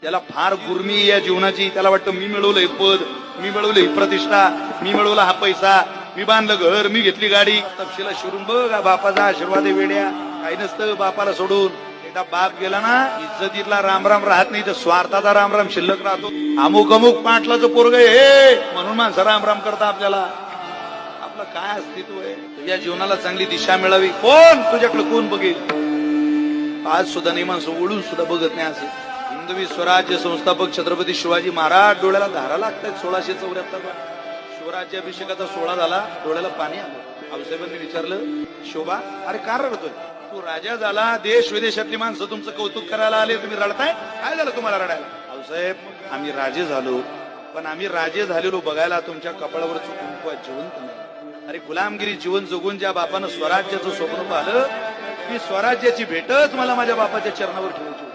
त्याला फार गुर्मी या जीवनाची. त्याला वाटतं मी मिळवलं हे पद, मी मिळवलं ही प्रतिष्ठा, मी मिळवला हा पैसा, मी बांधलं घर, मी घेतली गाडी. तपशीला शिरून बघ बापाचा आशीर्वाद आहे वेड्या. काही नसतं बापाला सोडून. एकदा बाप गेला ना इज्जतीतला रामराम राहत नाही, तर स्वार्थाचा रामराम शिल्लक राहतो. अमुक अमुक पाटलाचं पोरग हे म्हणून माणसं रामराम करता. आपल्याला आपलं काय अस्तित्व आहे? तुझ्या जीवनाला चांगली दिशा मिळावी, कोण तुझ्याकडे कोण बघेल? आज सुद्धा नाही माणसं ओळून सुद्धा बघत नाही. असं हिंदवी स्वराज्य संस्थापक छत्रपती शिवाजी महाराज डोळ्याला धारा लागतात. 1674 शिवराज्याभिषेकाचा सोहळा झाला, डोळ्याला पाणी आलं. आऊसाहेबांनी विचारलं, शोभा अरे का रडतोय? तू राजा झाला, देश विदेशातली माणसं तुमचं कौतुक करायला आले, तुम्ही रडताय? काय झालं तुम्हाला रडायला? आऊसाहेब आम्ही राजे झालो, पण आम्ही राजे झालेलो बघायला तुमच्या कपाळावर कुंकू जिवंत नाही. अरे गुलामगिरी जीवन जगून ज्या बापानं स्वराज्याचं स्वप्न पाहिलं, ती स्वराज्याची भेटच मला माझ्या बापाच्या चरणावर ठेवायची.